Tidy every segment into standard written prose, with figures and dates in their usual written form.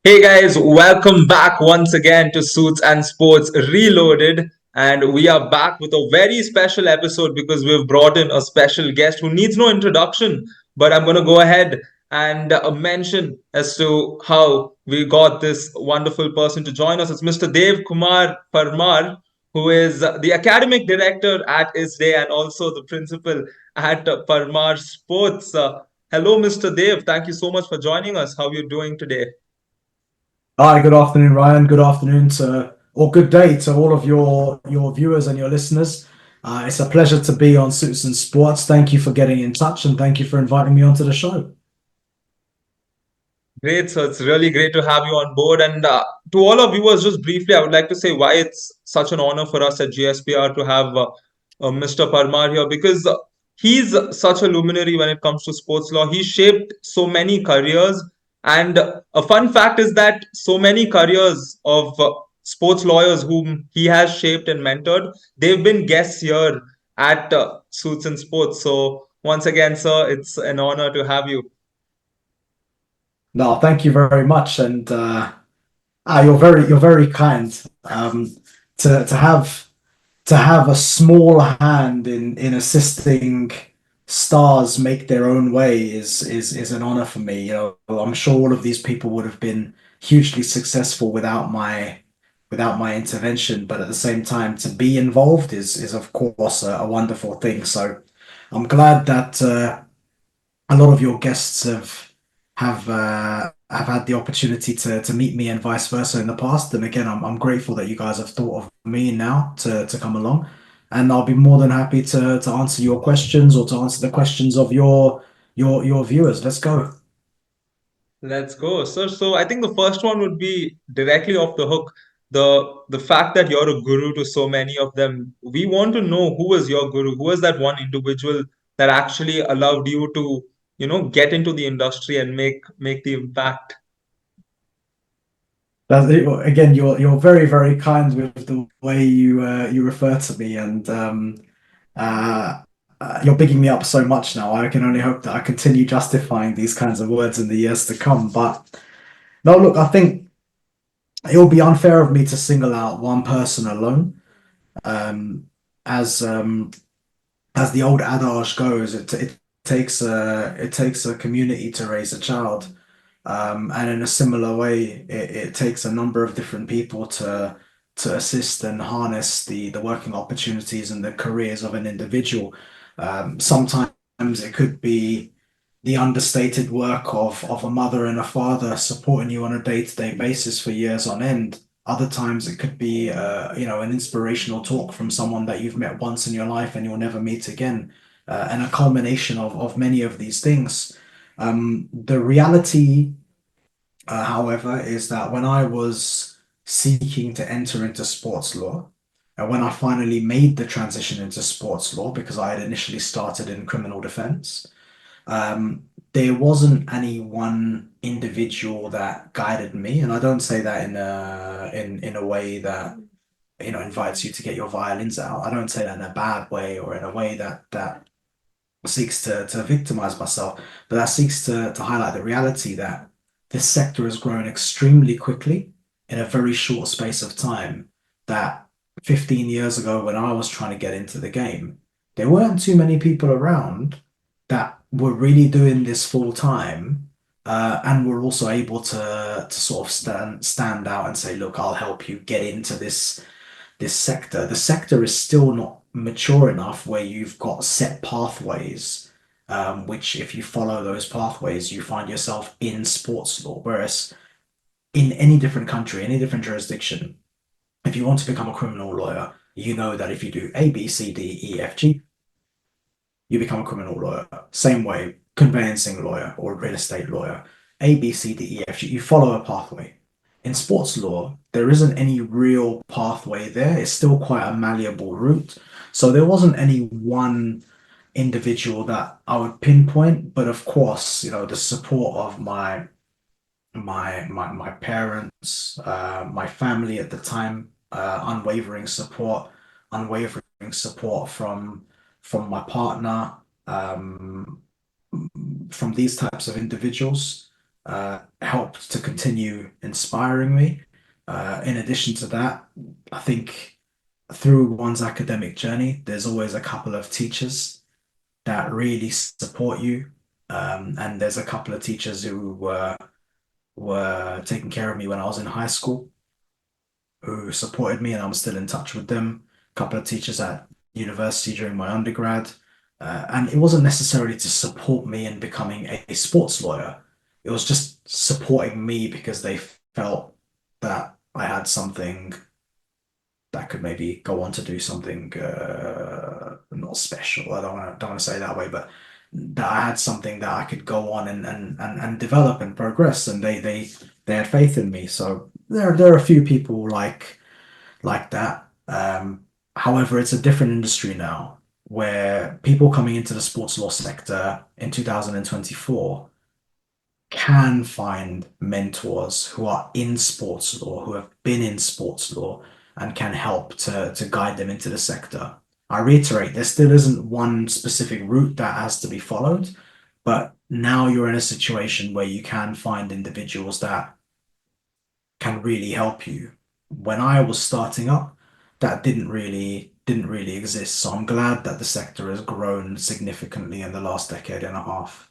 Hey guys, welcome back once again to Suits and Sports Reloaded. And we are back with a very special episode because we've brought in a special guest who needs no introduction. But I'm going to go ahead and mention as to how we got this wonderful person to join us. It's Mr. Kumar Parmar, who is the academic director at ISDE and also the principal at Parmars Sports. Hello, Mr. Dev. Thank you so much for joining us. How are you doing today? Hi, good afternoon, Ryan. Good afternoon to, or good day to all of your viewers and your listeners. It's a pleasure to be on Suits and Sports. Thank you for getting in touch and thank you for inviting me onto the show. Great. So it's really great to have you on board. And to all our viewers, just briefly, I would like to say why it's such an honor for us at GSPR to have Mr. Parmar here because he's such a luminary when it comes to sports law. He shaped so many careers. And a fun fact is that so many careers of sports lawyers whom he has shaped and mentored, they've been guests here at Suits and Sports. So once again, sir, it's an honor to have you. No, thank you very much, and you're very kind. To have a small hand in assisting stars make their own way is an honor for me. I'm sure all of these people would have been hugely successful without my intervention, but at the same time, to be involved is of course a wonderful thing. So I'm glad that a lot of your guests have had the opportunity to meet me and vice versa in the past. And again, I'm grateful that you guys have thought of me now to come along. And I'll be more than happy to answer your questions or to answer the questions of your viewers. Let's go. Let's go. So I think the first one would be directly off the hook. The fact that you're a guru to so many of them. We want to know who was your guru, who was that one individual that actually allowed you to, get into the industry and make the impact. Again, you're very, very kind with the way you refer to me, and uh, you're bigging me up so much now. I can only hope that I continue justifying these kinds of words in the years to come. But no, look, I think it would be unfair of me to single out one person alone. Um, as um, as the old adage goes, it takes a community to raise a child. And in a similar way, it takes a number of different people to assist and harness the working opportunities and the careers of an individual. Sometimes it could be the understated work of a mother and a father supporting you on a day-to-day basis for years on end. Other times it could be an inspirational talk from someone that you've met once in your life and you'll never meet again. And a culmination of many of these things. The reality however, is that when I was seeking to enter into sports law, and when I finally made the transition into sports law, because I had initially started in criminal defense, there wasn't any one individual that guided me. And I don't say that in a way that invites you to get your violins out. I don't say that in a bad way or in a way that seeks to victimize myself, but that seeks to highlight the reality that this sector has grown extremely quickly in a very short space of time. That 15 years ago, when I was trying to get into the game, there weren't too many people around that were really doing this full time, and were also able to sort of stand out and say, "Look, I'll help you get into this sector." The sector is still not mature enough where you've got set pathways, which if you follow those pathways, you find yourself in sports law. Whereas in any different country, any different jurisdiction, if you want to become a criminal lawyer, you know that if you do A, B, C, D, E, F, G, you become a criminal lawyer. Same way, conveyancing lawyer or real estate lawyer, A, B, C, D, E, F, G, you follow a pathway. In sports law, there isn't any real pathway there. It's still quite a malleable route. So there wasn't any one individual that I would pinpoint, but of course, the support of my parents, my family at the time, unwavering support from my partner, from these types of individuals. helped to continue inspiring me. In addition to that, I think through one's academic journey, there's always a couple of teachers that really support you. And there's a couple of teachers who were taking care of me when I was in high school, who supported me, and I'm still in touch with them. A couple of teachers at university during my undergrad. And it wasn't necessarily to support me in becoming a sports lawyer. It was just supporting me because they felt that I had something that could maybe go on to do something not special. I don't want to say it that way, but that I had something that I could go on and develop and progress, and they had faith in me. So there are a few people like that. However, it's a different industry now, where people coming into the sports law sector in 2024 can find mentors who are in sports law, who have been in sports law, and can help to guide them into the sector. I reiterate, there still isn't one specific route that has to be followed, but now you're in a situation where you can find individuals that can really help you. When I was starting up, that didn't really exist. So I'm glad that the sector has grown significantly in the last decade and a half.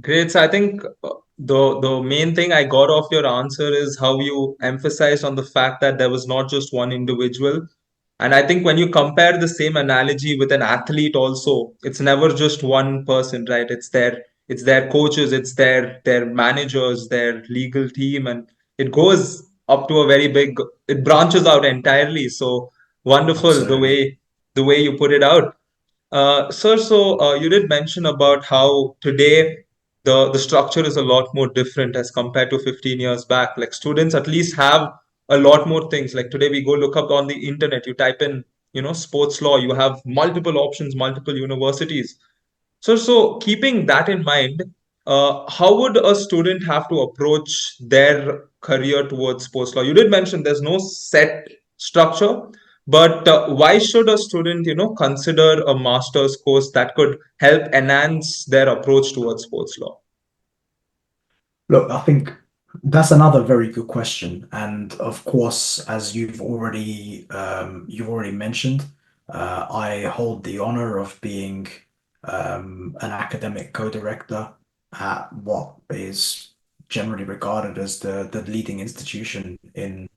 Great. So I think the main thing I got off your answer is how you emphasized on the fact that there was not just one individual. And I think when you compare the same analogy with an athlete also, it's never just one person, right? It's their coaches, it's their managers, their legal team, and it goes up to a very big, it branches out entirely. So wonderful Absolutely. the way you put it out. Sir, so you did mention about how today the structure is a lot more different as compared to 15 years back. Like students at least have a lot more things. Like today we go look up on the internet, you type in, sports law, you have multiple options, multiple universities. So keeping that in mind, how would a student have to approach their career towards sports law? You did mention there's no set structure, but why should a student, consider a master's course that could help enhance their approach towards sports law? Look, I think that's another very good question. And of course, as you've already mentioned, I hold the honor of being an academic co-director at what is generally regarded as the leading institution in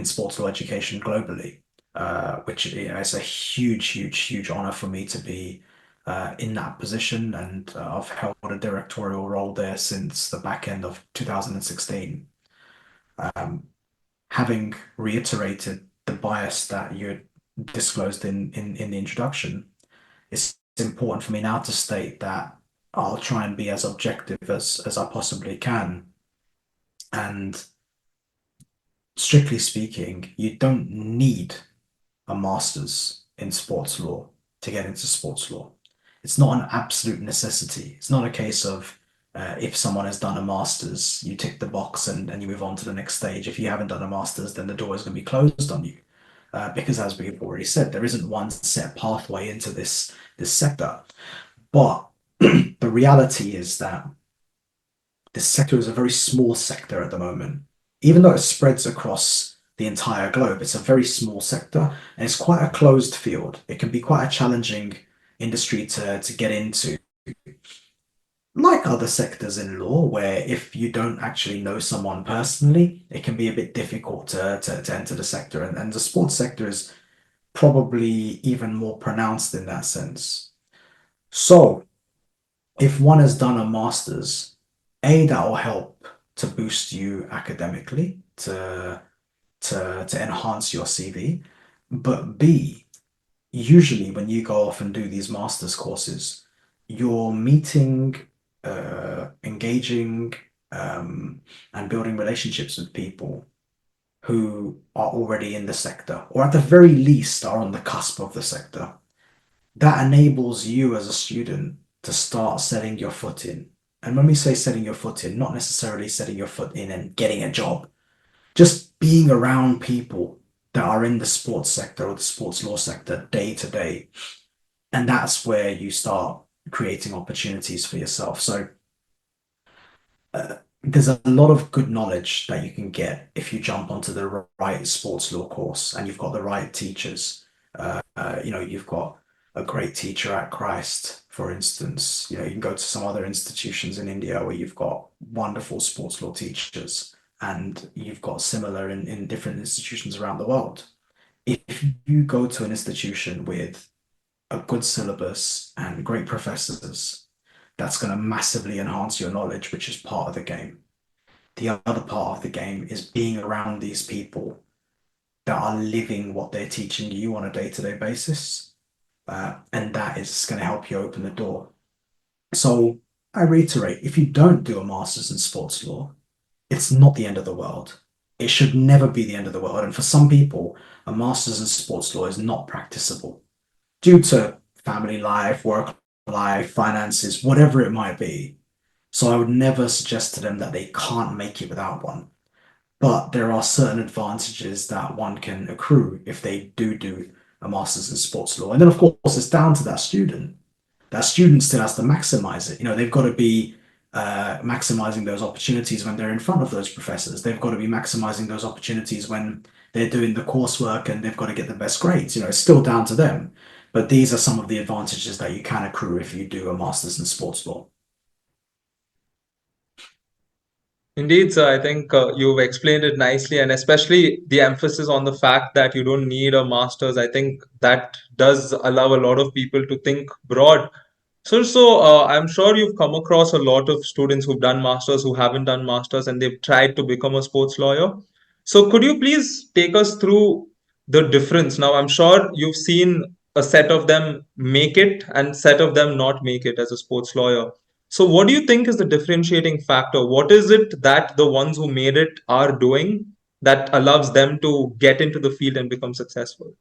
sports law education globally, which is a huge honor for me to be in that position, and I've held a directorial role there since the back end of 2016. Um, Having reiterated the bias that you disclosed in the introduction, it's important for me now to state that I'll try and be as objective as I possibly can. And strictly speaking, you don't need a master's in sports law to get into sports law. It's not an absolute necessity. It's not a case of if someone has done a master's, you tick the box and you move on to the next stage. If you haven't done a master's, then the door is going to be closed on you. Because as we've already said, there isn't one set pathway into this sector. But the reality is that this sector is a very small sector at the moment. Even though it spreads across the entire globe, it's a very small sector and it's quite a closed field. It can be quite a challenging industry to get into, like other sectors in law, where if you don't actually know someone personally, it can be a bit difficult to enter the sector. And the sports sector is probably even more pronounced in that sense. So, if one has done a master's, A, that will help to boost you academically, to enhance your CV. But B, usually when you go off and do these master's courses, you're meeting, engaging, and building relationships with people who are already in the sector, or at the very least are on the cusp of the sector. That enables you as a student to start setting your foot in. And when we say setting your foot in, not necessarily setting your foot in and getting a job, just being around people that are in the sports sector or the sports law sector day to day. And that's where you start creating opportunities for yourself. So there's a lot of good knowledge that you can get if you jump onto the right sports law course and you've got the right teachers. You've got a great teacher at Christ, for instance. You can go to some other institutions in India where you've got wonderful sports law teachers, and you've got similar in different institutions around the world. If you go to an institution with a good syllabus and great professors, that's going to massively enhance your knowledge, which is part of the game. The other part of the game is being around these people that are living what they're teaching you on a day-to-day basis. And that is going to help you open the door. So I reiterate, if you don't do a master's in sports law, it's not the end of the world. It should never be the end of the world. And for some people, a master's in sports law is not practicable due to family life, work life, finances, whatever it might be. So I would never suggest to them that they can't make it without one. But there are certain advantages that one can accrue if they do a master's in sports law. And then, of course, it's down to that student. That student still has to maximize it. They've got to be maximizing those opportunities when they're in front of those professors. They've got to be maximizing those opportunities when they're doing the coursework and they've got to get the best grades. It's still down to them. But these are some of the advantages that you can accrue if you do a master's in sports law. Indeed, sir. I think you've explained it nicely, and especially the emphasis on the fact that you don't need a master's. I think that does allow a lot of people to think broad. So, I'm sure you've come across a lot of students who've done masters, who haven't done masters, and they've tried to become a sports lawyer. So, could you please take us through the difference? Now, I'm sure you've seen a set of them make it and set of them not make it as a sports lawyer. So, what do you think is the differentiating factor? What is it that the ones who made it are doing that allows them to get into the field and become successful?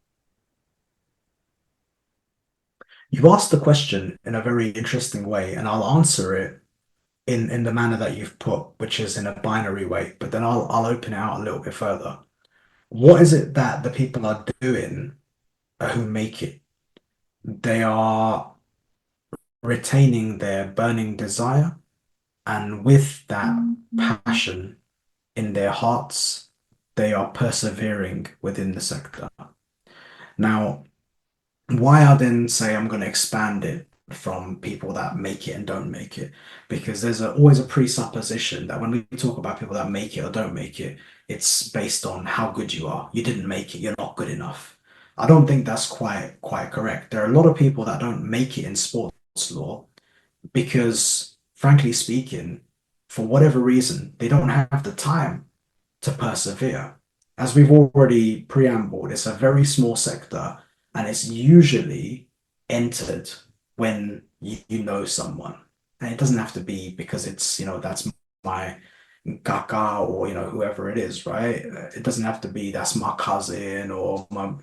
You asked the question in a very interesting way, and I'll answer it in the manner that you've put, which is in a binary way, but then I'll open it out a little bit further. What is it that the people are doing who make it? They are retaining their burning desire, and with that passion in their hearts, they are persevering within the sector. Now, why I then say I'm going to expand it from people that make it and don't make it, because there's always a presupposition that when we talk about people that make it or don't make it, it's based on how good you are. You didn't make it, you're not good enough. I don't think that's quite correct. There are a lot of people that don't make it in sports law because, frankly speaking, for whatever reason, they don't have the time to persevere. As we've already preambled, it's a very small sector and it's usually entered when you know someone. And it doesn't have to be because that's my kaka or, whoever it is, right? It doesn't have to be that's my cousin or my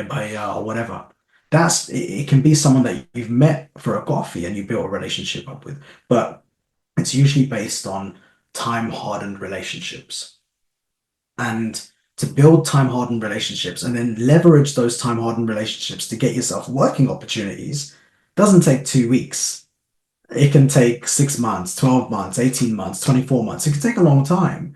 baya or whatever. It can be someone that you've met for a coffee and you built a relationship up with, but it's usually based on time-hardened relationships. And to build time-hardened relationships and then leverage those time-hardened relationships to get yourself working opportunities doesn't take 2 weeks. It can take 6 months, 12 months, 18 months, 24 months. It can take a long time.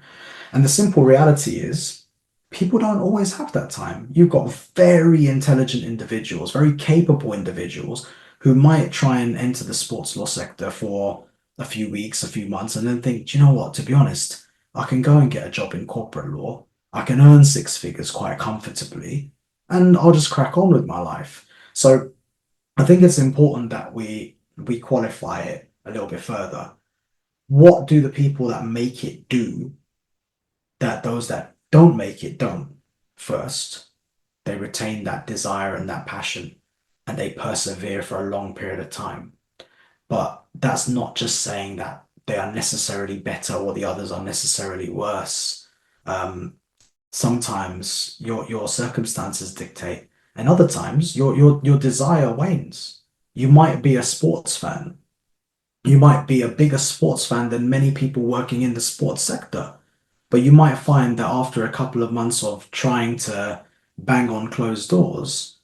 And the simple reality is people don't always have that time. You've got very intelligent individuals, very capable individuals who might try and enter the sports law sector for a few weeks, a few months, and then think, "Do you know what, to be honest, I can go and get a job in corporate law. I can earn six figures quite comfortably, and I'll just crack on with my life." So I think it's important that we qualify it a little bit further. What do the people that make it do that those that don't make it don't? First, they retain that desire and that passion, and they persevere for a long period of time. But that's not just saying that they are necessarily better or the others are necessarily worse. Um, Sometimes your circumstances dictate, and other times your desire wanes. You might be a sports fan. You might be a bigger sports fan than many people working in the sports sector. But you might find that after a couple of months of trying to bang on closed doors,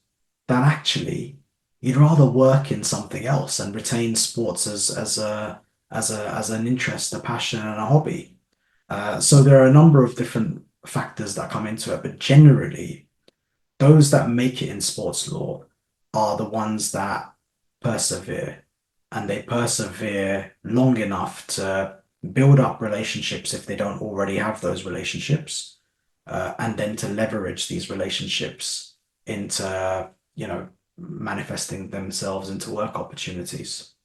that actually you'd rather work in something else and retain sports as an interest, a passion, and a hobby. So there are a number of different factors that come into it, but generally, those that make it in sports law are the ones that persevere, and they persevere long enough to build up relationships if they don't already have those relationships, and then to leverage these relationships into, manifesting themselves into work opportunities.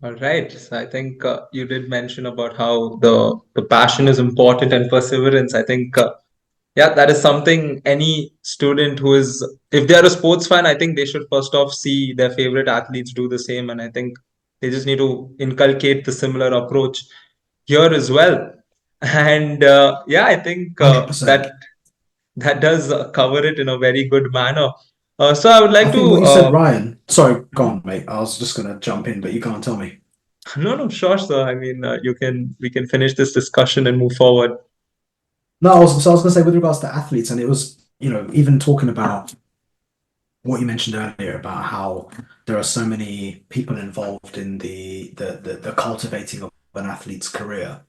All right. So I think you did mention about how the passion is important and perseverance. I think yeah, that is something any student who is, if they are a sports fan, I think they should first off see their favorite athletes do the same. And I think they just need to inculcate the similar approach here as well. And yeah, I think 100%. that does cover it in a very good manner. So I would I like think to what you said, Ryan. Sorry, go on, mate. I was just gonna jump in, but you can't tell me. no, no, sure, sir. I mean, we can finish this discussion and move forward. No, I was gonna say with regards to athletes, and it was, even talking about what you mentioned earlier about how there are so many people involved in the cultivating of an athlete's career.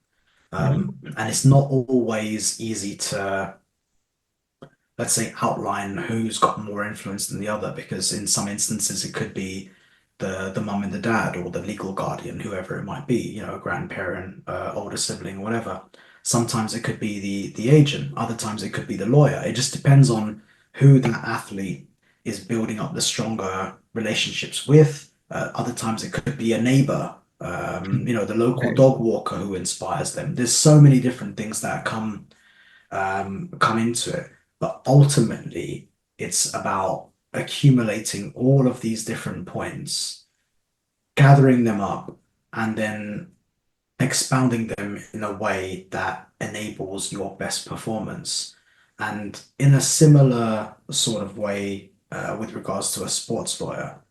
Mhm. And it's not always easy to, let's say, outline who's got more influence than the other, because in some instances it could be the mum and the dad or the legal guardian, whoever it might be, a grandparent, older sibling, whatever. Sometimes it could be the agent, other times it could be the lawyer. It just depends on who that athlete is building up the stronger relationships with. Other times it could be a neighbor, the local Right. dog walker who inspires them. There's so many different things that come into it. But ultimately, it's about accumulating all of these different points, gathering them up, and then expounding them in a way that enables your best performance. And in a similar sort of way, with regards to a sports lawyer,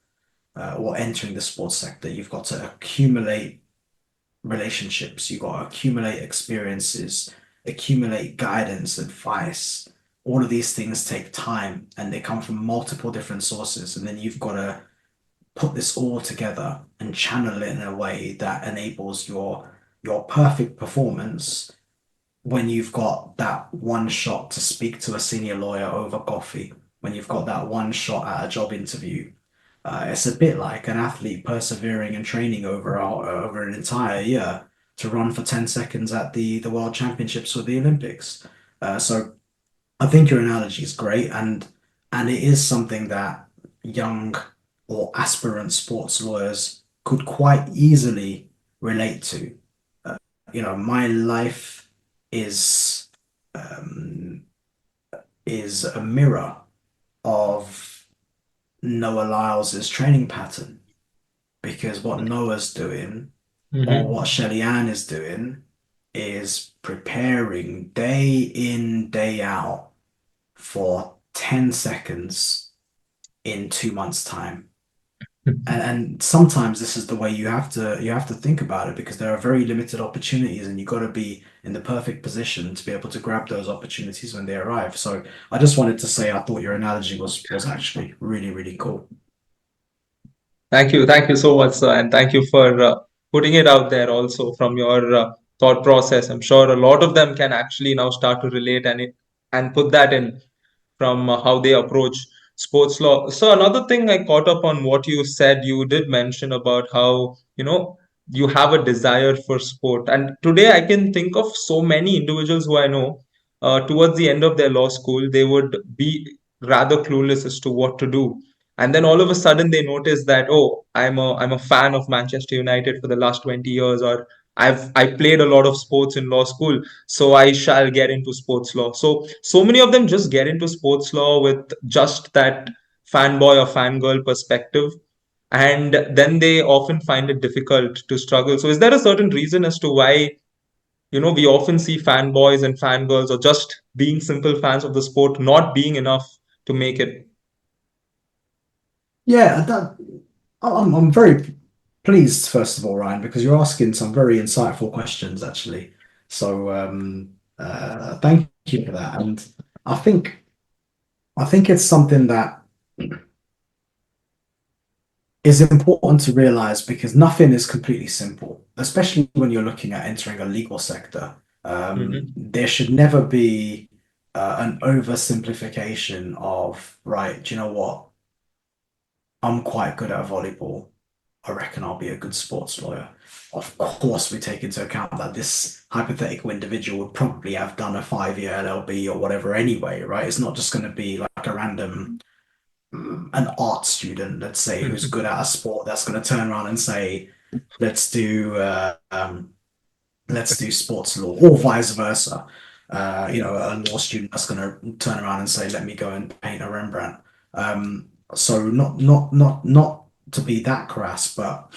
or entering the sports sector, you've got to accumulate relationships, you've got to accumulate experiences, accumulate guidance, advice. All of these things take time and they come from multiple different sources. And then you've got to put this all together and channel it in a way that enables your perfect performance when you've got that one shot to speak to a senior lawyer over coffee, when you've got that one shot at a job interview. It's a bit like an athlete persevering and training over an entire year to run for 10 seconds at the World Championships or the Olympics. So I think your analogy is great, and it is something that young or aspirant sports lawyers could quite easily relate to. My life is um, is a mirror of Noah Lyles's training pattern, because what Noah's doing or Mhm. what Shelly Ann is doing is preparing day in, day out for 10 seconds in 2 months' time. And sometimes this is the way you have to think about it, because there are very limited opportunities and you've got to be in the perfect position to be able to grab those opportunities when they arrive. So I just wanted to say I thought your analogy was actually really, really cool. Thank you so much, sir, and thank you for putting it out there also from your thought process. I'm sure a lot of them can actually now start to relate and put that in from how they approach sports law. So another thing I caught up on what you said, you did mention about how, you have a desire for sport. And today I can think of so many individuals who I know towards the end of their law school, they would be rather clueless as to what to do. And then all of a sudden they notice that, oh, I'm a fan of Manchester United for the last 20 years, or I played a lot of sports in law school, so I shall get into sports law. So many of them just get into sports law with just that fanboy or fangirl perspective, and then they often find it difficult to struggle. So is there a certain reason as to why, we often see fanboys and fangirls, or just being simple fans of the sport not being enough to make it? Yeah, I'm very pleased, first of all, Ryan, because you're asking some very insightful questions, actually. So thank you for that. And I think I think it's something that is important to realize because nothing is completely simple, especially when you're looking at entering a legal sector. Hmm. There should never be an oversimplification of, right, do you know what? I'm quite good at volleyball. I reckon I'll be a good sports lawyer. Of course, we take into account that this hypothetical individual would probably have done a 5 year LLB or whatever anyway, right? It's not just going to be like a random an art student, let's say, who's good at a sport that's going to turn around and say, let's do let's do sports law, or vice versa. A law student that's going to turn around and say, let me go and paint a Rembrandt. So not to be that crass, but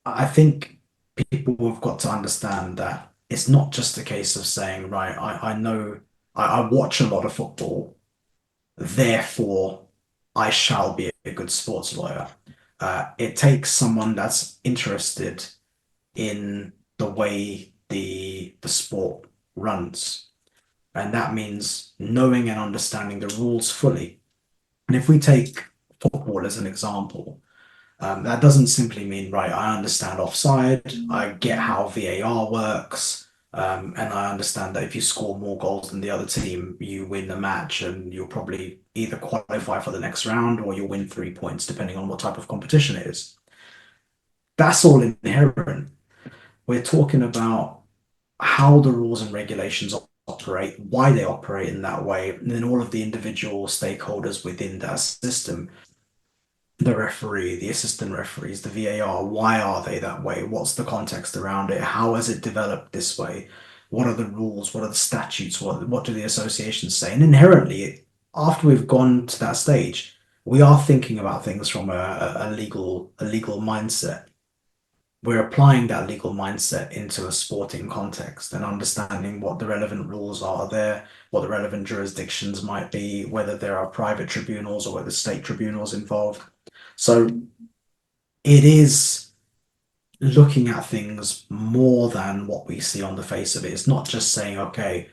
I think people have got to understand that it's not just a case of saying, right, I know I watch a lot of football, therefore I shall be a good sports lawyer. It takes someone that's interested in the way the sport runs, and that means knowing and understanding the rules fully. And if we take football as an example, that doesn't simply mean, right, I understand offside, I get how VAR works, and I understand that if you score more goals than the other team, you win the match and you'll probably either qualify for the next round or you'll win 3 points, depending on what type of competition it is. That's all inherent. We're talking about how the rules and regulations operate, why they operate in that way, and then all of the individual stakeholders within that system, the referee, the assistant referees, the VAR, why are they that way? What's the context around it? How has it developed this way? What are the rules? What are the statutes? What do the associations say? And inherently, after we've gone to that stage, we are thinking about things from a legal mindset. We're applying that legal mindset into a sporting context and understanding what the relevant rules are there, what the relevant jurisdictions might be, whether there are private tribunals or whether state tribunals involved. So it is looking at things more than what we see on the face of it. It's not just saying, okay,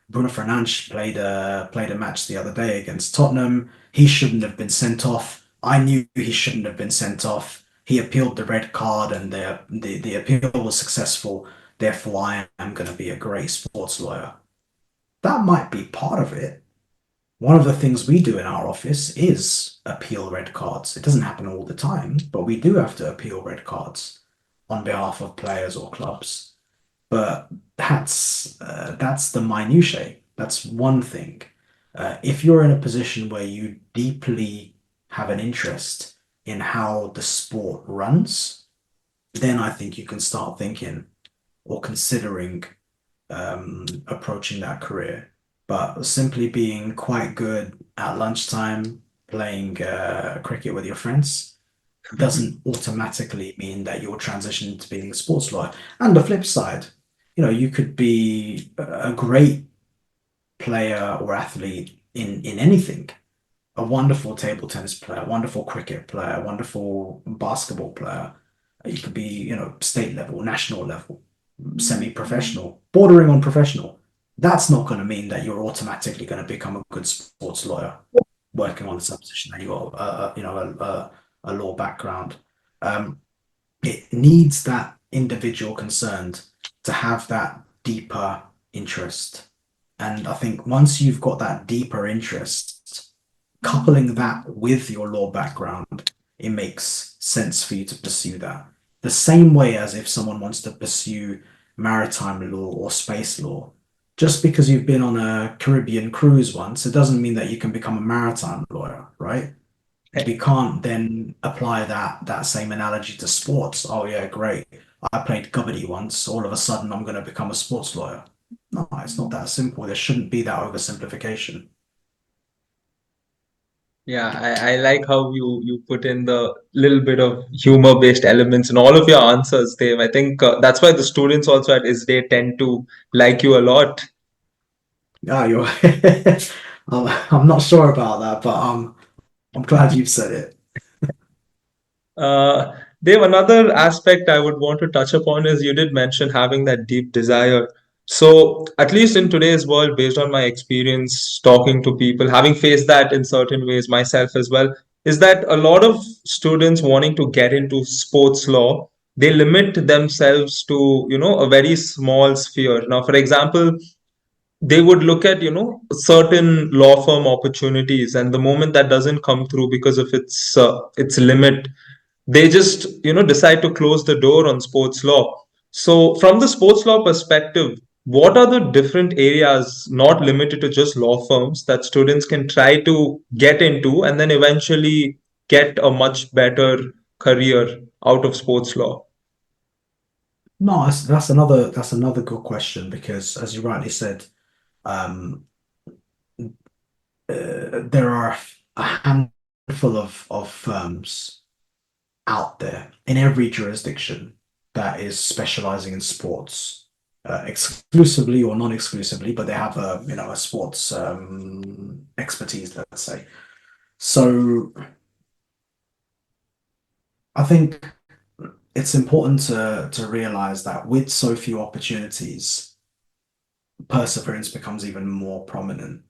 Bruno Fernandes played a match the other day against Tottenham. He shouldn't have been sent off. I knew he shouldn't have been sent off. He appealed the red card, and the appeal was successful. Therefore, I am going to be a great sports lawyer. That might be part of it. One of the things we do in our office is appeal red cards. It doesn't happen all the time, but we do have to appeal red cards on behalf of players or clubs. But that's the minutiae. That's one thing. If you're in a position where you deeply have an interest in how the sport runs, then I think you can start thinking or considering approaching that career. But simply being quite good at lunchtime playing cricket with your friends doesn't automatically mean that you'll transition into being a sports lawyer. And the flip side, you could be a great player or athlete in anything, a wonderful table tennis player, a wonderful cricket player, a wonderful basketball player. You could be, state level, national level, semi-professional, bordering on professional. That's not going to mean that you're automatically going to become a good sports lawyer working on the supposition that you got, a law background. Um, it needs that individual concerned to have that deeper interest. And I think once you've got that deeper interest, coupling that with your law background, it makes sense for you to pursue that. The same way as if someone wants to pursue maritime law or space law. Just because you've been on a Caribbean cruise once, it doesn't mean that you can become a maritime lawyer, right? We can't then apply that same analogy to sports. Oh yeah, great. I played Gubbity once. All of a sudden, I'm going to become a sports lawyer. No, it's not that simple. There shouldn't be that oversimplification. Yeah, I like how you put in the little bit of humor-based elements in all of your answers, Dave. I think that's why the students also at ISDE tend to like you a lot. Yeah, you're. I'm not sure about that, but I'm glad you've said it. Dave, another aspect I would want to touch upon is you did mention having that deep desire. So, at least in today's world, based on my experience talking to people, having faced that in certain ways myself as well, is that a lot of students wanting to get into sports law, they limit themselves to, a very small sphere. Now, for example, they would look at, certain law firm opportunities, and the moment that doesn't come through because of its limit, they just, decide to close the door on sports law. So from the sports law perspective, what are the different areas, not limited to just law firms, that students can try to get into and then eventually get a much better career out of sports law? No, that's another good question because, as you rightly said, um, there are a handful of firms out there in every jurisdiction that is specializing in sports, exclusively or non-exclusively, but they have a sports expertise, let's say. So I think it's important to realize that with so few opportunities, perseverance becomes even more prominent,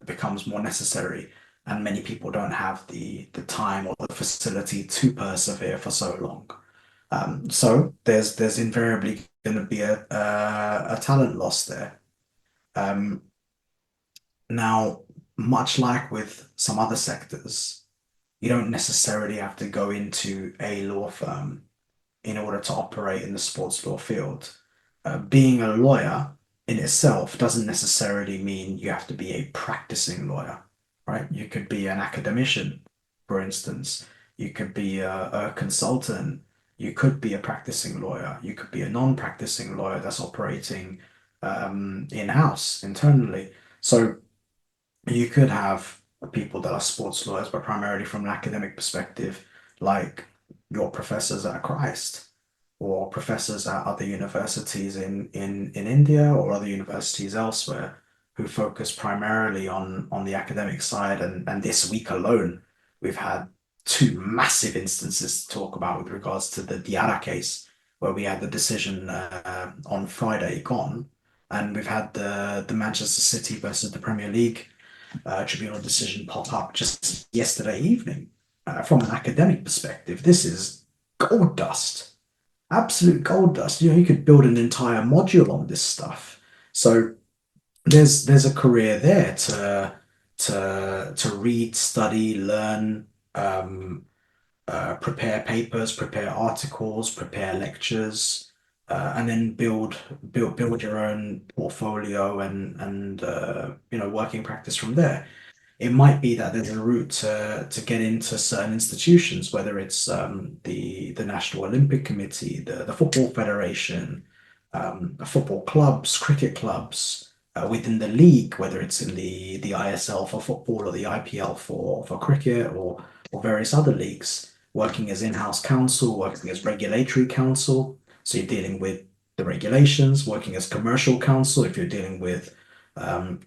becomes more necessary, and many people don't have the time or the facility to persevere for so long. So there's invariably going to be a talent loss there. Um, Now, much like with some other sectors, you don't necessarily have to go into a law firm in order to operate in the sports law field. Being a lawyer in itself doesn't necessarily mean you have to be a practicing lawyer, right? You could be an academician, for instance. You could be a consultant. You could be a practicing lawyer. You could be a non-practicing lawyer that's operating in-house, internally. So you could have people that are sports lawyers, but primarily from an academic perspective, like your professors at Christ or professors at other universities in India or other universities elsewhere who focus primarily on the academic side. And this week alone, we've had two massive instances to talk about with regards to the Diarra case, where we had the decision on Friday gone, and we've had the Manchester City versus the Premier League tribunal decision pop up just yesterday evening. From an academic perspective, this is gold dust, absolute gold dust. You could build an entire module on this stuff. So there's a career there to read, study, learn, prepare papers, prepare articles, prepare lectures, and then build your own portfolio and working practice from there. It might be that there's a route to get into certain institutions, whether it's the National Olympic Committee, the Football Federation, football clubs, cricket clubs, within the league, whether it's in the ISL for football or the IPL for cricket or various other leagues, working as in-house counsel, working as regulatory counsel. So you're dealing with the regulations, working as commercial counsel if you're dealing with um,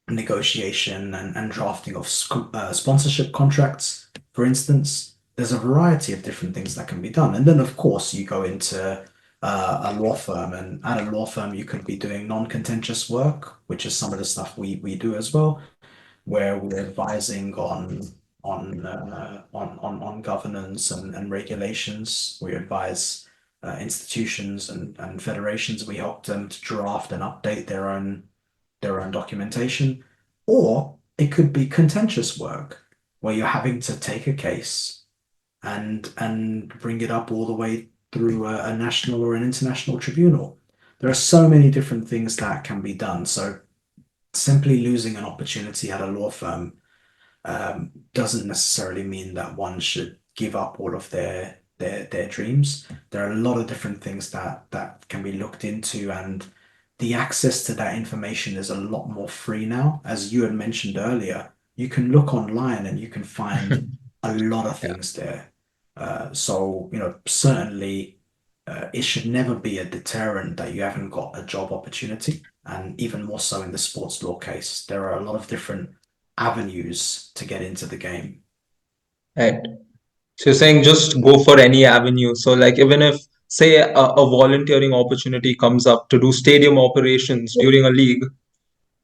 negotiation and drafting of sponsorship contracts, for instance. There's a variety of different things that can be done. And then, of course, you go into a law firm, and at a law firm, you could be doing non-contentious work, which is some of the stuff we do as well, where we're advising on governance and regulations. We advise institutions and federations. We help them to draft and update their own documentation, or it could be contentious work where you're having to take a case and bring it up all the way through a national or an international tribunal. There are so many different things that can be done. So simply losing an opportunity at a law firm doesn't necessarily mean that one should give up all of their dreams. There are a lot of different things that can be looked into, and the access to that information is a lot more free now. As you had mentioned earlier, you can look online and you can find a lot of Yeah. things there. So, certainly it should never be a deterrent that you haven't got a job opportunity. And even more so in the sports law case, there are a lot of different avenues to get into the game. Right. So you're saying just go for any avenue. So like even if say a volunteering opportunity comes up to do stadium operations during a league,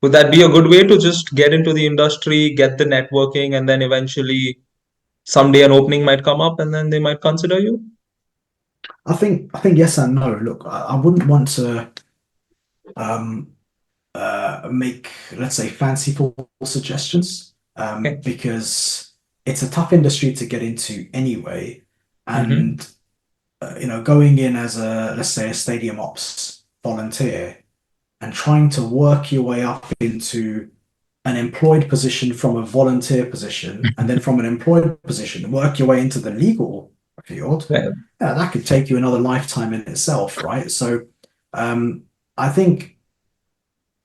would that be a good way to just get into the industry, get the networking, and then eventually? someday an opening might come up and then they might consider you? I think yes and no. Look, I wouldn't want to um, make, let's say, fanciful suggestions, Okay. because it's a tough industry to get into anyway. Mm-hmm. And going in as a, let's say, a stadium ops volunteer and trying to work your way up into an employed position from a volunteer position, and then from an employed position, work your way into the legal field, Well, yeah, that could take you another lifetime in itself, right? So, um, I think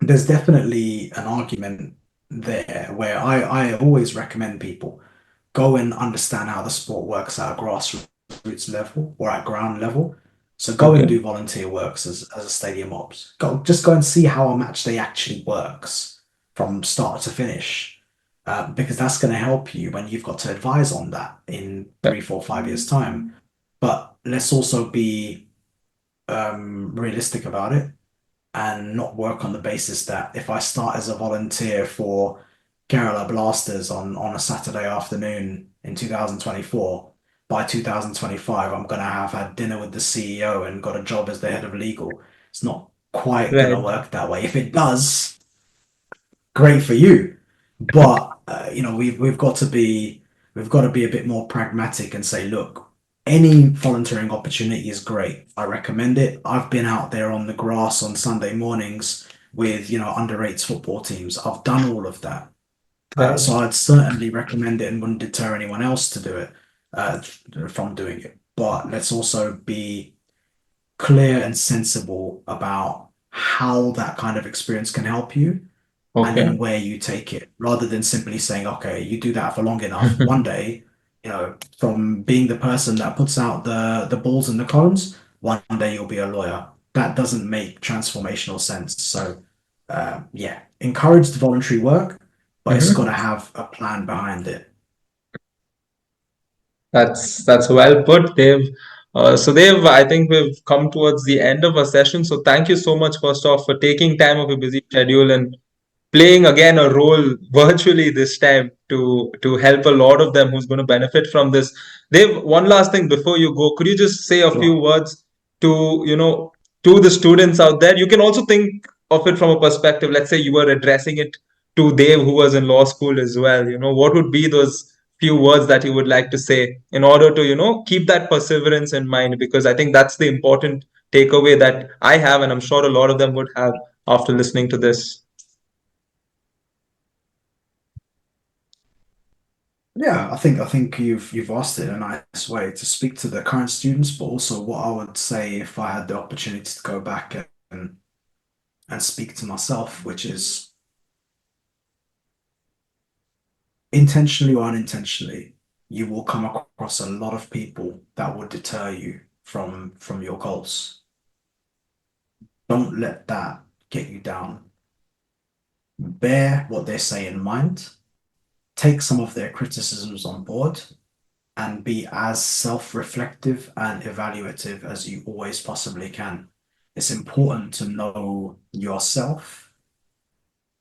there's definitely an argument there where I always recommend people go and understand how the sport works at a grassroots level or at ground level. So go and okay. do volunteer works as a stadium ops. Just go and see how a match day actually works from start to finish. Because that's going to help you when you've got to advise on that in Well, 3, 4, 5 years' time. But let's also be realistic about it and not work on the basis that if I start as a volunteer for Kerala Blasters on a Saturday afternoon in 2024, by 2025, I'm going to have had dinner with the CEO and got a job as the head of legal. It's not quite going to right. work that way. If it does, great for you. But we've got to be a bit more pragmatic and say, look, any volunteering opportunity is great. I recommend it. I've been out there on the grass on Sunday mornings with under eights football teams. I've done all of that. So Right. I'd certainly recommend it and wouldn't deter anyone else to do it from doing it. But let's also be clear and sensible about how that kind of experience can help you and Okay. then where you take it rather than simply saying, okay, you do that for long enough. One day, from being the person that puts out the balls and the cones, one day you'll be a lawyer. That doesn't make transformational sense. So, yeah, encourage the voluntary work, but it's got to Mm-hmm. have a plan behind it. That's well put, Dave. So Dave, I think we've come towards the end of our session. So thank you so much, first off, for taking time of your busy schedule and playing again a role virtually this time to help a lot of them who's going to benefit from this. Dave, one last thing before you go, could you just say a few Sure. words to to the students out there? You can also think of it from a perspective. Let's say you were addressing it to Dave, who was in law school as well. What would be those few words that you would like to say in order to keep that perseverance in mind? Because I think that's the important takeaway that I have, and I'm sure a lot of them would have after listening to this. Yeah, I think you've asked it in a nice way to speak to the current students, but also what I would say if I had the opportunity to go back and speak to myself, which is intentionally or unintentionally, you will come across a lot of people that will deter you from your goals. Don't let that get you down. Bear what they say in mind, take some of their criticisms on board, and be as self-reflective and evaluative as you always possibly can. It's important to know yourself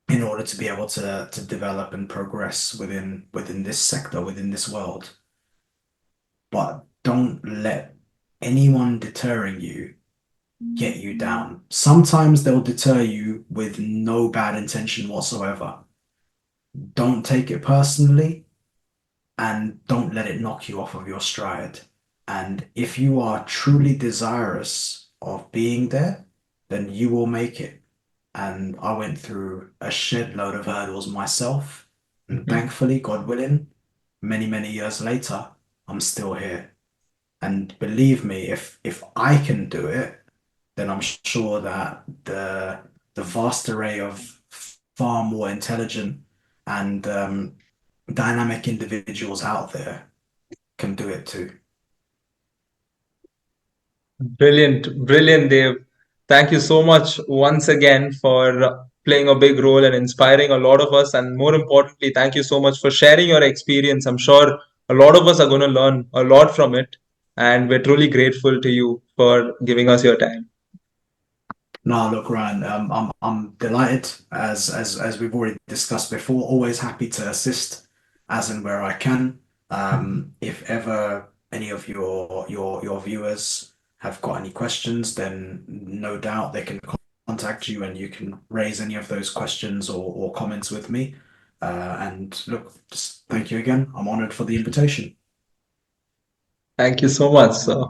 in order to be able to develop and progress within this sector, within this world. But don't let anyone deterring you get you down. Sometimes they'll deter you with no bad intention whatsoever. Don't take it personally and don't let it knock you off of your stride. And if you are truly desirous of being there, then you will make it. And I went through a shed load of hurdles myself. And Mhm. thankfully, God willing, many, many years later, I'm still here. And believe me, if I can do it, then I'm sure that the vast array of far more intelligent and dynamic individuals out there can do it too. Brilliant, brilliant, Dave. Thank you so much once again for playing a big role and inspiring a lot of us. And more importantly, thank you so much for sharing your experience. I'm sure a lot of us are going to learn a lot from it. And we're truly grateful to you for giving us your time. No, look, Ryan, I'm delighted as we've already discussed before. Always happy to assist as and where I can. If ever any of your viewers have got any questions, then no doubt they can contact you and you can raise any of those questions or comments with me. And look, just thank you again. I'm honored for the invitation. Thank you so much, sir.